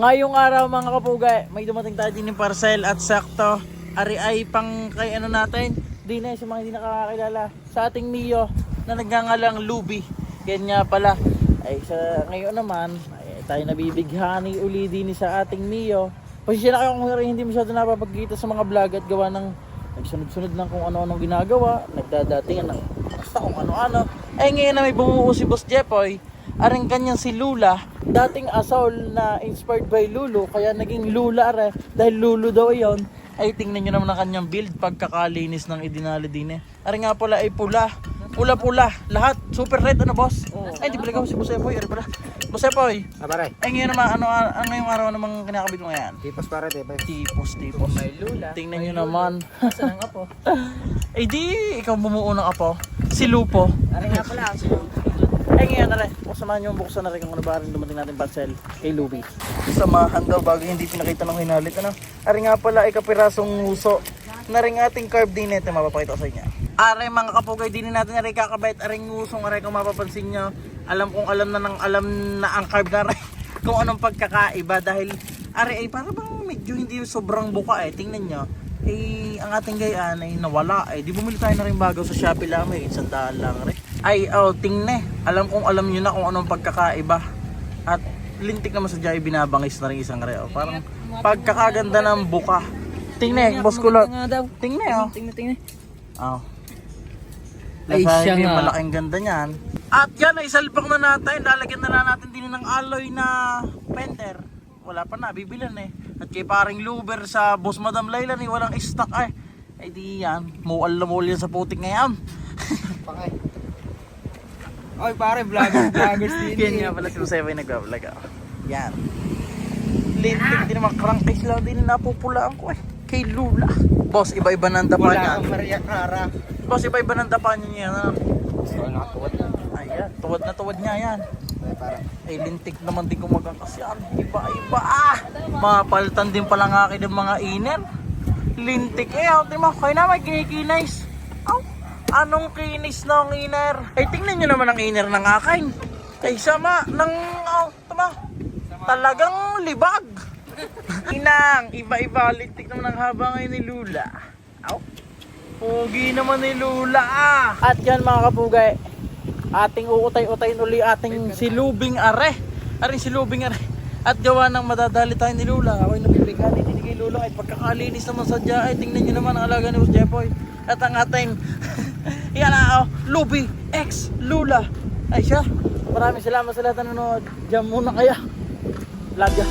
Ngayong araw mga kapugay, may dumating tayo din ng parcel at sakto. Ari ay pang kay ano natin, di na sa mga hindi nakakakilala sa ating Mio na nagngangalang Luby. Kanya pala ay sa ngayon naman ay tayo nabibighani uli din sa ating Mio. Pasensya na kayo kung hindi masyado napapagkita sa mga vlog at gawa ng nagsunod-sunod ng kung ano-anong ginagawa, nagdadatingan ng basta kung ano-ano. Eh ngayon na may bumuo si Boss Jepoy, aring kanyang si Lula, dating asol na inspired by Lulu, kaya naging Lula are, dahil Lulu daw yon. Ay tingnan nyo naman ang kanyang build pagkakalinis ng idinali din eh. Ari nga pala ay pula, pula-pula, lahat, super red ano boss? Ay di pala si Boss Jepoy, ari pala. Boss Jepoy, Pare, ay ngayon naman, ano ngayong araw namang kinakabit mo ngayon? tipos pare, diba? Tipos. May Lula. Tingnan nyo naman. Saan ang apo? Eh di, ikaw bumuo ng apo. Si Lupo. Ari nga pala. Eh ngayon na rin, samahan nyo buksan na rin kung ano ba rin dumating natin parcel kay Luby. Samahan daw bago hindi pinakita ng hinalit. Ano? Ari nga pala ay kapirasong nguso na rin ating carb din ito. Mapapakita ko sa inyo. Ari mga kapugay din natin na rin kakabait. Aring ngusong ari kung mapapansin nyo. Alam kong alam na ang carb na rin kung anong pagkakaiba. Dahil ari ay para bang medyo hindi sobrang buka eh. Tingnan nyo. Eh, ang ating gayaan ay nawala eh. Di bumili tayo na rin bago sa Shopee lang eh. 100 lang rin. Ay, tingnan. Alam nyo na kung anong pagkakaiba. At lintik naman sa Jai binabangis na rin isang reo. Parang pagkakaganda ng buka. Tingnan, boss kulot. Tingnan, Tingnan. Ay, Ay, siya nga. malaking ganda niyan. At yan, ay salpak na natin. Lalagyan na natin din ng alloy na fender. Wala pa na, bibilan eh. At kay paring Luber sa Boss Madam Layla ni walang stock eh. Ay di yan, mual na mual yan sa putik ngayon. Pangay. Oy pare, vloggers din. Yan nga pala si Jose nagbablog ako. Yan. Lintik din naman, crankcase lang din napupulaan ko eh. Kay Lula. Boss, iba-iba ng dapa Wala niya. kang Maria Clara. Boss, iba-iba ng dapa niya yan. So, nakatuwad na. Ayan, tuwad niya yan. Ay pare. Ay lintik naman din kumagangkas yan. Iba-iba mapalitan din pala nga akin ng mga iner. Lintik eh. Tingnan mo, kayo na may kinikinis. Anong kinis ng iner? Ay tingnan nyo naman ang iner ng akin. Ay sama ng tama. Talagang libag. Inang, iba-iba. Lintik naman ang haba ngayon ni Lula. Pogi naman ni Lula At yan mga kapugay, ating uutay-utayin uli ating silubing are. Aring silubing are. At gawa ng madadali tayo ni Lula. Ako'y nabibigani din kay Lula. Ay pagkakalinis naman sa dya. Ay tingnan nyo naman ang alaga ni Boss Jepoy. At ang ating yan na Luby X Lula. Ay siya. Maraming salamat sa lahat na nanonood. Diyan muna kaya. Love ya.